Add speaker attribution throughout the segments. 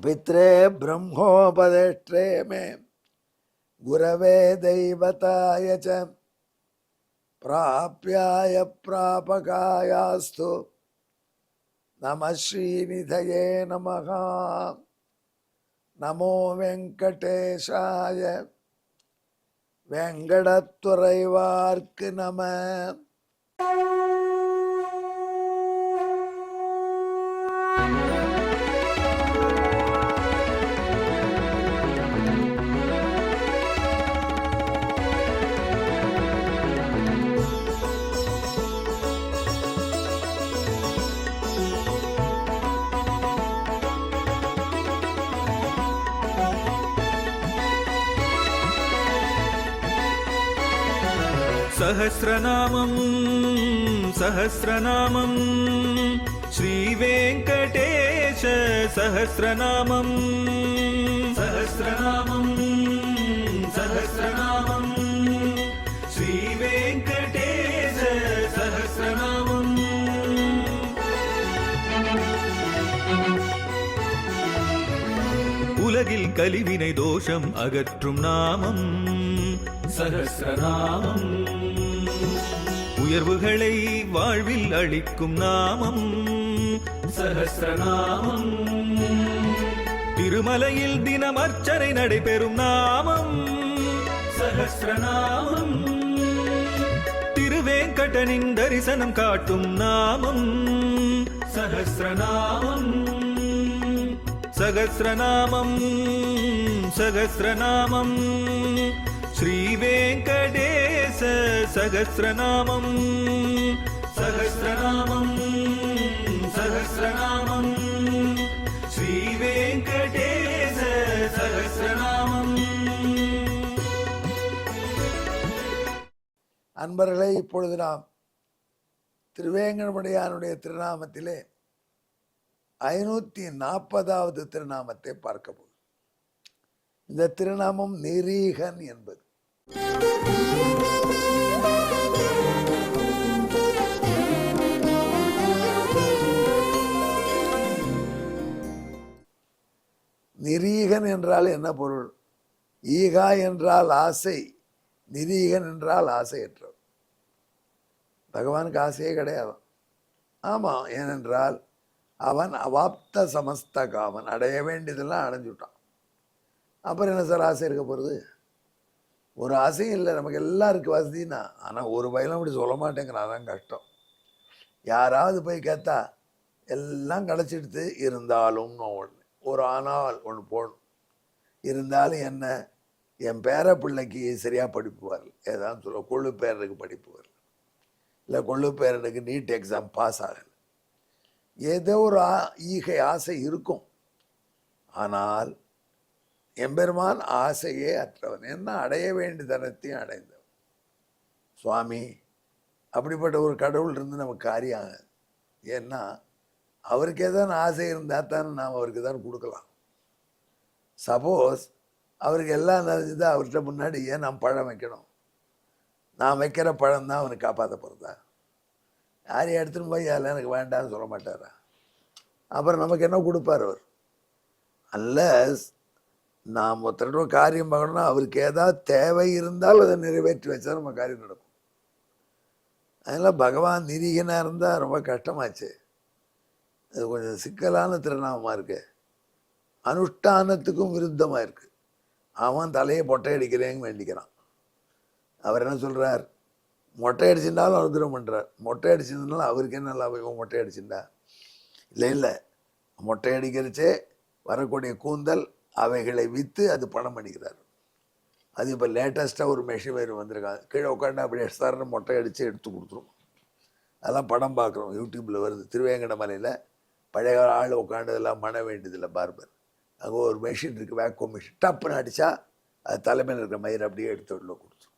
Speaker 1: पित्रे ब्रह्मोपदेष्ट्रे मे गुरवे दैवताय च प्राप्याय प्रापकायास्तु नमः श्रीनिधये नमः। नमो वेंकटेशाय वेंकटत्वरैवार्क्क नमः।
Speaker 2: सहस्रनामं सहस्रनामं श्रीवेङ्कटेश सहस्रनामं सहस्रनामं सहस्रनामं श्रीवेङ्कटेश सहस्रनामं। உலகில் கலிவினை தோஷம் அகற்றும் நாமம் சஹஸ்ரநாமம். உயர்வுகளை வாழ்வில் அளிக்கும் நாமம் சஹஸ்ரநாமம். திருமலையில் தினம் அர்ச்சனை நடைபெறும் நாமம் சஹஸ்ரநாமம். திருவேங்கடனின் தரிசனம் காட்டும் நாமம் சஹஸ்ரநாமம். சகஸ்ரநாமம் சகஸ்ரநாமம் श्रीवेङ्कटेश सहस्रनामं सहस्रनामं सहस्रनामं श्रीवेङ्कटेश सहस्रनामं।
Speaker 1: அன்பர்களே, இப்பொழுது நாம் திருவேங்கடமுடையானுடைய திருநாமத்திலே 540வது திருநாமத்தை பார்க்க போகிறோம். இந்த திருநாமம் நிரீகன் என்பது. நிரீகன் என்றால் என்ன பொருள்? ஈகா என்றால் ஆசை, நிரீகன் என்றால் ஆசையற்றவர். பகவானுக்கு ஆசையே கிடையாது. ஆமாம், ஏனென்றால் அவன் அவாப்த சமஸ்த காமன், அடைய வேண்டியதெல்லாம் அடைஞ்சுட்டான். அப்புறம் என்ன சார் ஆசை இருக்க போகிறது? ஒரு ஆசையும் இல்லை. நமக்கு எல்லாருக்கும் வசதினா, ஆனால் ஒரு பயிலும் அப்படி சொல்ல மாட்டேங்கிறான். அதான் கஷ்டம். யாராவது போய் கேட்டா எல்லாம் கிடச்சிடுத்து, இருந்தாலும் ஒரு ஆனால் ஒன்று போடணும். இருந்தாலும் என்ன, என் பேர பிள்ளைக்கு சரியாக படிப்பு வரல, ஏதாவது சொல்ல, கொள்ளு பேரனுக்கு படிப்பு வரல, இல்லை கொள்ளு பேரனுக்கு நீட் எக்ஸாம் பாஸ் ஆகலை, ஏதோ ஒரு ஈகை ஆசை இருக்கும். ஆனால் எம்பெருமான் ஆசையே அற்றவன். என்ன, அடைய வேண்டிய தனத்தையும் அடைந்தவன் சுவாமி. அப்படிப்பட்ட ஒரு கடவுள் இருந்து நமக்கு காரியம் ஆகாது. ஏன்னா அவருக்கு ஏதாவது ஆசை இருந்தால் தான் நாம் அவருக்கு தான் கொடுக்கலாம். சப்போஸ் அவருக்கு எல்லாம் நடந்தது, அவர்கிட்ட முன்னாடி ஏன் நாம் பழம் வைக்கணும்? நான் வைக்கிற பழம் தான் அவனுக்கு காப்பாற்ற போகிறதா? யாரையும் எடுத்துன்னு போய் அதில் எனக்கு வேண்டாம்னு சொல்ல மாட்டாரா? அப்புறம் நமக்கு என்ன கொடுப்பார் அவர்? அன்லஸ் நாம் ஒருத்தரோட காரியம் பார்க்கணும்னா அவருக்கு ஏதாவது தேவை இருந்தால் அதை நிறைவேற்றி வச்சா நம்ம காரியம் நடக்கும். அதனால் பகவான் நிரீகனாக இருந்தால் ரொம்ப கஷ்டமாச்சு. அது கொஞ்சம் சிக்கலான திருநாமமாக இருக்கு. அனுஷ்டானத்துக்கும் விருத்தமாக இருக்குது. அவன் தலையை மொட்டை அடிக்கிறேன்னு வேண்டிக்கிறான். அவர் என்ன சொல்கிறார்? மொட்டை அடிச்சுட்டாலும் அனுகிரகம் பண்ணுறார். மொட்டை அடிச்சிருந்தாலும் அவருக்கு என்ன லாபம்? இவன் மொட்டை அடிச்சுட்டா இல்லை, மொட்டை அடிக்கிறச்சே வரக்கூடிய கூந்தல் அவைகளை விற்று அது பணம் அடிக்கிறார். அது இப்போ லேட்டஸ்ட்டாக ஒரு மெஷின் வேறு வந்திருக்காங்க. கீழே உட்காந்து அப்படியே சார்னு மொட்டை அடித்து எடுத்து கொடுத்துரும். அதெல்லாம் படம் பார்க்குறோம், யூடியூப்பில் வருது. திருவேங்கட மலையில் பழைய ஆள் உட்காண்டதெல்லாம் மன வேண்டியதில்லை பார்பர். அங்கே ஒரு மெஷின் இருக்குது, வேக்யூம் மிஷின். டப்புன்னு அடித்தா அது தலைமையில் இருக்கிற மயிர் அப்படியே எடுத்து உள்ள கொடுத்துரும்.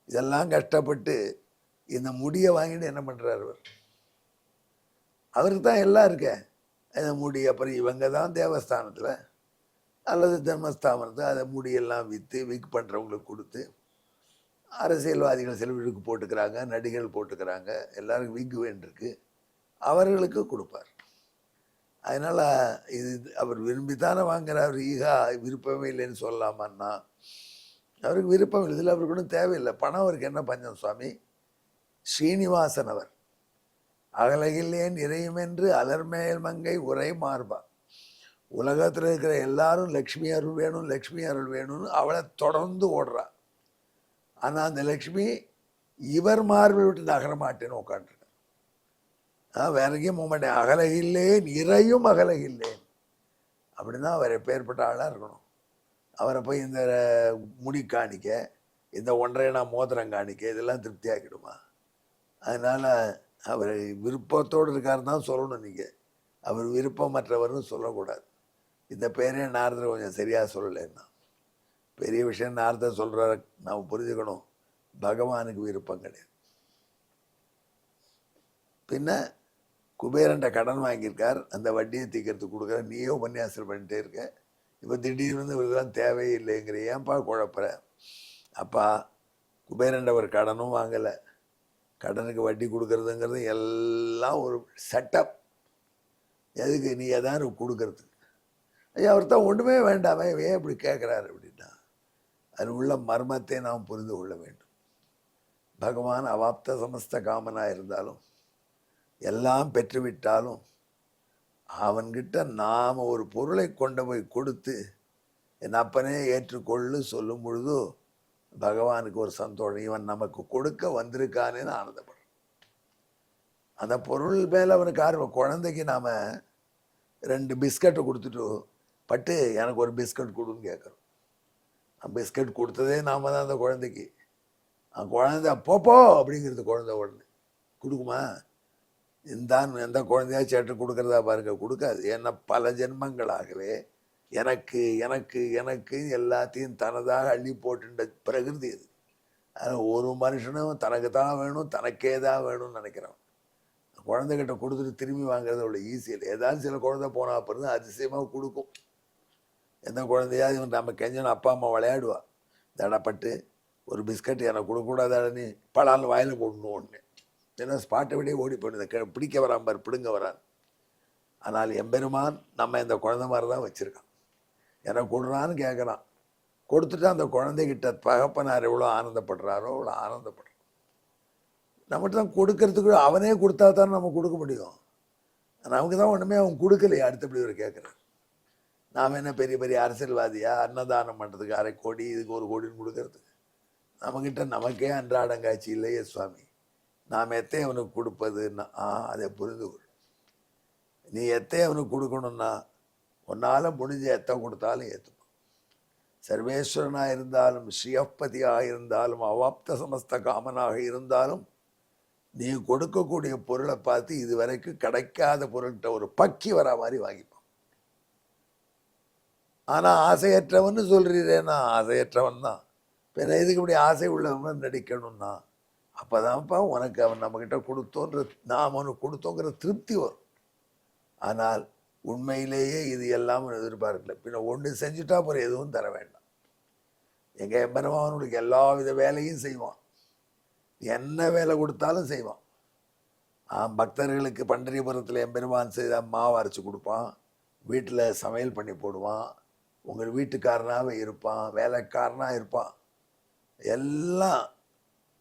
Speaker 1: இதெல்லாம் கஷ்டப்பட்டு இந்த முடியை வாங்கிட்டு என்ன பண்ணுறாரு அவர்? அவருக்கு தான் எல்லாம் இருக்க அந்த முடி. அப்புறம் இவங்க தான் தேவஸ்தானத்தில் அல்லது தர்மஸ்தானத்தில் அதை முடியெல்லாம் விற்று விக் பண்ணுறவங்களுக்கு கொடுத்து, அரசியல்வாதிகள் சில வீட்டுக்கு போட்டுக்கிறாங்க, நடிகர்கள் போட்டுக்கிறாங்க, எல்லாருக்கும் விக் வேண்டியிருக்கு, அவர்களுக்கு கொடுப்பார். அதனால் இது அவர் விரும்பித்தானே வாங்குறார். ஈகா விருப்பமே இல்லைன்னு சொல்லலாமான்னா அவருக்கு விருப்பம் இல்லை. இதில் அவருக்கு ஒன்றும் தேவையில்லை. பணம் அவருக்கு என்ன பஞ்சம் சுவாமி? ஸ்ரீனிவாசன் அவர் அகலகில்லேன் இறையுமென்று அலர்மேல் மங்கை உரை மார்பா. உலகத்தில் இருக்கிற எல்லாரும் லக்ஷ்மி அருள் வேணும், லக்ஷ்மி அருள் வேணும்னு அவளை தொடர்ந்து ஓடுறா. ஆனால் அந்த லக்ஷ்மி இவர் மார்பில் விட்டு நகர மாட்டேன்னு உட்காந்துருக்கார். வேற எங்கேயும் போக மாட்டேன். அகலகில்லேன் இறையும் அகலகில்லேன் அப்படின்னா அவர் எப்பேற்பட்ட ஆளாக இருக்கணும். அவரை போய் இந்த முடி காணிக்க, இந்த 1.5 மோதிரம் காணிக்க இதெல்லாம் திருப்தி ஆக்கிடுமா? அதனால் அவர் விருப்பத்தோடு இருக்காருன்னு தான் சொல்லணும். நீங்கள் அவர் விருப்பமற்றவர்னு சொல்லக்கூடாது. இந்த பேரே நாரதர் கொஞ்சம் சரியாக சொல்லலைன்னா பெரிய விஷயம். நாரதர் சொல்கிறார நாம் புரிஞ்சுக்கணும், பகவானுக்கு விருப்பம் கிடையாது. பின்ன குபேரன்ட்ட கடன் வாங்கியிருக்கார், அந்த வட்டியை தீக்கிறதுக்கு கொடுக்குற. நீயே உபன்யாசம் பண்ணிட்டே இருக்க, இப்போ திடீர்னு இவருக்கெல்லாம் தேவையில்லைங்கிற. ஏன்பா குழப்புற? அப்பா குபேரன்ட்ட ஒரு கடனும் வாங்கலை, கடனுக்கு வட்டி கொடுக்கறதுங்கிறது எல்லாம் ஒரு செட்டப். எதுக்கு? நீ எதாவது கொடுக்கறதுக்கு. ஐயா அவர் தான் ஒன்றுமே வேண்டாமே, ஏன் இப்படி கேட்குறாரு அப்படின்னா அது உள்ள மர்மத்தை நாம் புரிந்து கொள்ள வேண்டும். பகவான் அவாப்த சமஸ்த காமனாக இருந்தாலும் எல்லாம் பெற்றுவிட்டாலும் அவன்கிட்ட நாம் ஒரு பொருளை கொண்டு போய் கொடுத்து என் அப்பனே ஏற்றுக்கொள்ளு சொல்லும் பொழுது பகவானுக்கு ஒரு சந்தோஷம். இவன் நமக்கு கொடுக்க வந்திருக்கானேன்னு ஆனந்தப்படும். அந்த பொருள் மேலே அவனுக்கு ஆர்வம். குழந்தைக்கு நாம் 2 பிஸ்கட்டை கொடுத்துட்டு பட்டு எனக்கு ஒரு பிஸ்கட் கொடுன்னு கேட்குறோம். பிஸ்கட் கொடுத்ததே நாம் தான் அந்த குழந்தைக்கு. குழந்தை போப்போ அப்படிங்கிறது குழந்தை உடனே கொடுக்குமா? எந்த குழந்தையா சேட்டு கொடுக்குறதா பாருங்க, கொடுக்காது. ஏன்னா பல ஜென்மங்களாகவே எனக்கு எனக்கு எனக்கு எல்லாத்தையும் தனதாக அள்ளி போட்டுன்ற பிரகிருதி இது. அதில் ஒரு மனுஷனும் தனக்கு தான் வேணும், தனக்கே தான் வேணும்னு நினைக்கிறான். குழந்தைகிட்ட கொடுத்துட்டு திரும்பி வாங்குறது அவ்வளோ ஈஸி இல்லை. ஏதாவது சில குழந்தை போனால் அப்புறம் அதிசயமாக கொடுக்கும். எந்த குழந்தையாவது நம்ம கெஞ்சணும், அப்பா அம்மா விளையாடுவா, தடப்பட்டு ஒரு பிஸ்கட் எனக்கு கொடுக்கக்கூடாதானே பலால் வாயில் போடணும் ஒன்று. ஏன்னா ஸ்பாட்டை விட ஓடி போயிடுது, பிடிக்க வரான் பார், பிடுங்க வரான். ஆனால் எம்பெருமான் நம்ம இந்த குழந்தை மாதிரி தான் வச்சுருக்கான். எனக்கு கொடுறான்னு கேட்குறான், கொடுத்துட்டு அந்த குழந்தைகிட்ட தகப்பனார் எவ்வளோ ஆனந்தப்படுறாரோ அவ்வளோ ஆனந்தப்படுறான். நம்மகிட்ட தான் கொடுக்கறதுக்கு அவனே கொடுத்தா தான் நம்ம கொடுக்க முடியும். நமக்கு தான் ஒன்றுமே அவன் கொடுக்கலையே, அடுத்தபடி ஒரு கேட்குறான். நாம் என்ன பெரிய பெரிய அரசியல்வாதியா? அன்னதானம் பண்ணுறதுக்கு 1/2 கோடி, இதுக்கு 1 கோடின்னு கொடுக்கறதுக்கு? நம்மக்கிட்ட நமக்கே அன்றாடங்காட்சி இல்லையே சுவாமி. நாம் எத்தை அவனுக்கு கொடுப்பதுன்னா அதை புரிந்து கொள். நீ எத்தை அவனுக்கு கொடுக்கணும்னா உன்னால் முடிஞ்ச எத்தை கொடுத்தாலும் ஏற்றுப்பான். சர்வேஸ்வரனாக இருந்தாலும், ஸ்ரீயப்பதியாக இருந்தாலும், அவாப்த சமஸ்த காமனாக இருந்தாலும் நீ கொடுக்கக்கூடிய பொருளை பார்த்து இதுவரைக்கும் கிடைக்காத பொருள்கிட்ட ஒரு பக்கி வர மாதிரி வாங்கிப்பான். ஆனால் ஆசையற்றவன்னு சொல்கிறீரேன்னா ஆசையற்றவன் தான். பின்ன இதுக்கு இப்படி ஆசை உள்ளவன் நடிக்கணும்னா அப்போ தான்ப்பா உனக்கு அவன் நம்மக்கிட்ட கொடுத்தோன்ற, நாம் அவனுக்கு கொடுத்தோங்கிற திருப்தி வரும். ஆனால் உண்மையிலேயே இது எல்லாம் எதிர்பார்க்கல. பின்ன ஒன்று செஞ்சுட்டா அப்புறம் எதுவும் தர வேண்டாம். எங்கள் எம்பெருமான் அவனுக்கு எல்லா வித வேலையும் செய்வான், என்ன வேலை கொடுத்தாலும் செய்வான். பக்தர்களுக்கு பண்டரிபுரத்தில் எம்பெருமான் செய்த மாவு அரைச்சி கொடுப்பான், வீட்டில் சமையல் பண்ணி போடுவான், உங்கள் வீட்டுக்காரனாகவே இருப்பான், வேலைக்காரனாக இருப்பான். எல்லாம்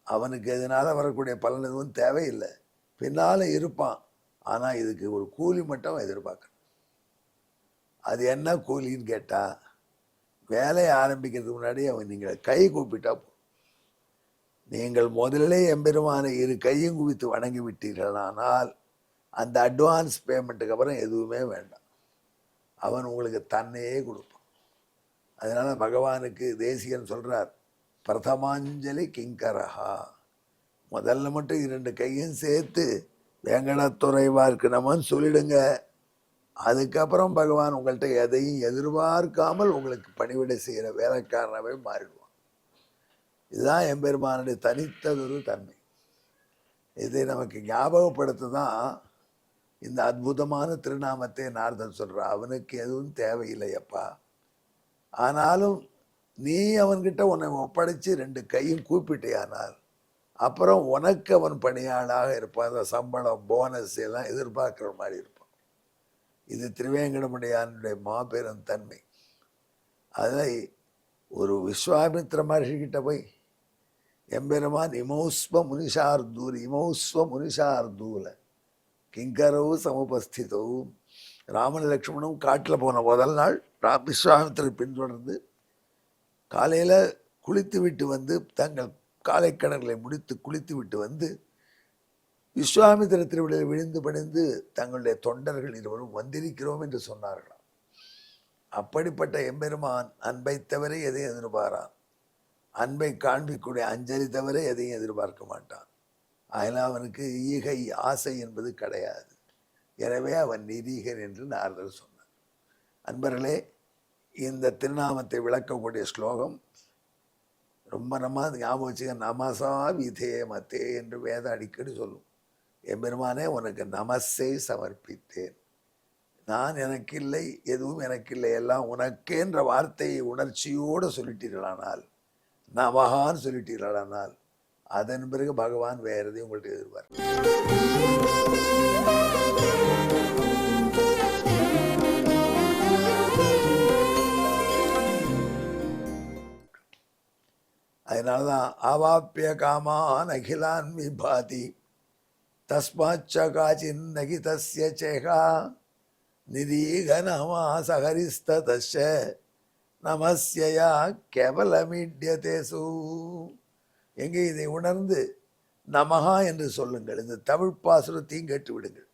Speaker 1: அவனுக்கு எதனால் வரக்கூடிய பலன் எதுவும் தேவையில்லை, பின்னால் இருப்பான். ஆனால் இதுக்கு ஒரு கூலி மட்டும் எதிர்பார்க்கணும். அது என்ன கூலின்னு கேட்டால், வேலையை ஆரம்பிக்கிறதுக்கு முன்னாடி அவன் நீங்கள் கை கூப்பிட்டா போதும். நீங்கள் முதலிலே எம்பெருமானை 2 கையும் குவித்து வணங்கி விட்டீர்களானால் அந்த அட்வான்ஸ் பேமெண்ட்டுக்கு அப்புறம் எதுவுமே வேண்டாம், அவன் உங்களுக்கு தன்னையே கொடுப்பான். அதனால் பகவானுக்கு தேசிகன் சொல்கிறார், பிரதமாஞ்சலி கிங்கரஹா. முதல்ல மட்டும் 2 கையும் சேர்த்து வேங்கடத்துறைவார்க்கு நமன்னு சொல்லிடுங்க. அதுக்கப்புறம் பகவான் உங்கள்கிட்ட எதையும் எதிர்பார்க்காமல் உங்களுக்கு பணிவிடை செய்கிற வேலைக்காரனாகவே மாறிடுவான். இதுதான் எம்பெருமானுடைய தனித்ததொரு தன்மை. இதை நமக்கு ஞாபகப்படுத்த தான் இந்த அற்புதமான திருநாமத்தை நாரதன் சொல்கிறான். அவனுக்கு எதுவும் தேவையில்லையப்பா, ஆனாலும் நீ அவன்கிட்ட உன்னை ஒப்படைச்சு 2 கையும் கூப்பிட்டேயானால் அப்புறம் உனக்கு அவன் பணியாளாக இருப்பான். அந்த சம்பளம் போனஸ் எல்லாம் எதிர்பார்க்குற மாதிரி இருப்பான். இது திருவேங்கடமுடையானுடைய மாபெரும் தன்மை. அதை ஒரு விஸ்வாமித்திர மகர்ஷிக்கிட்ட போய் எம்பெருமான் இமௌஸ்வ முனிஷார்தூல கிங்கரவு சமுபஸ்திதவும், ராமன் லக்ஷ்மணும் காட்டில் போன முதல் நாள் விஸ்வாமித்திரரை பின்தொடர்ந்து காலையில் குளித்து விட்டு வந்து தங்கள் காலை கடன்களை முடித்து குளித்து விட்டு வந்து விஸ்வாமித்திர திருவிழையில் விழுந்து பணிந்து தங்களுடைய தொண்டர்கள் இருவரும் வந்திருக்கிறோம் என்று சொன்னார்களாம். அப்படிப்பட்ட எம்பெருமான் அன்பை தவிர எதையும் எதிர்பாரான். அன்பை காண்பிக்கூடிய அஞ்சலி தவிர எதையும் எதிர்பார்க்க மாட்டான். அதனால் அவனுக்கு ஈகை ஆசை என்பது கிடையாது. எனவே அவன் நிரீகன் என்று நாரதர் சொன்னார். அன்பர்களே, இந்த திருநாமத்தை விளக்கக்கூடிய ஸ்லோகம் ரொம்ப ஞாபகம் வச்சுக்க. நமசா விதே மத்தே என்று வேதம் அடிக்கடி சொல்லும். எம்பெருமானே, உனக்கு நமஸை சமர்ப்பித்தேன். நான் எனக்கில்லை, எதுவும் எனக்கில்லை, எல்லாம் உனக்கேன்ற வார்த்தையை உணர்ச்சியோடு சொல்லிட்டீர்களானால், நமகான்னு சொல்லிட்டீர்களானால், அதன் பிறகு பகவான் வேற எதையும் உங்கள்கிட்ட எதிர்பார்க்க. அதனால்தான் ஆவாப்பிய காமான் அகிலான் விபாதி தஸ்மாச்ச காச்சின் நகிதஸ்ய சேகா நிரீக நமாசஹரிஸ்ததஸ்ய நமஸ்யா கேவலமீட்யதேசு. எங்கே இதை உணர்ந்து நமஹா என்று சொல்லுங்கள். இந்த தமிழ் பாசுரத்தையும் கேட்டு விடுங்கள்.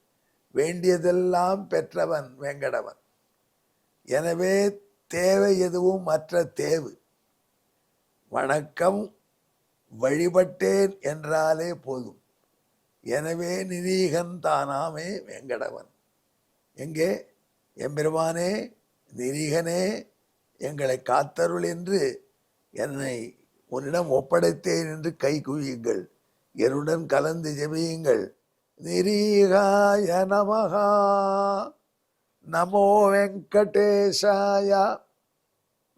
Speaker 1: வேண்டியதெல்லாம் பெற்றவன் வெங்கடவன். எனவே தேவை எதுவும் மற்ற தேவு. வணக்கம் வழிபட்டேன் என்றாலே போதும். எனவே நிரீகன் தானாமே வெங்கடவன். எங்கே எம்பெருமானே, நிரீகனே, எங்களை காத்தருள் என்று என்னை உன்னிடம் ஒப்படைத்தேன் என்று கை குவியுங்கள். என்னுடன் கலந்து ஜெபியுங்கள். நிரீகாய நமஹா, நமோ வெங்கடேஷாய,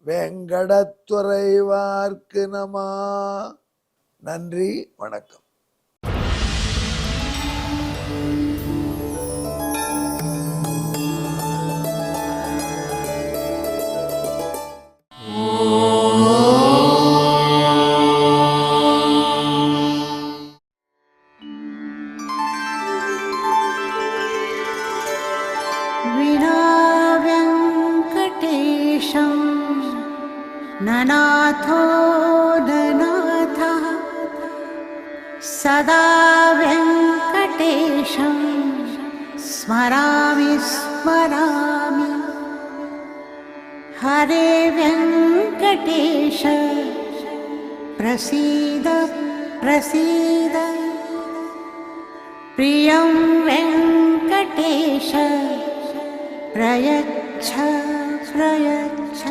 Speaker 1: வெங்கடத்துறைவார்க்கு நமா. நன்றி, வணக்கம்.
Speaker 3: ननाथो ननाथः सदा वेङ्कटेशं स्मरामि स्मरामि. हरे वेङ्कटेश प्रसीद प्रसीद. प्रियं वेङ्कटेश प्रयच्छ प्रयच्छ.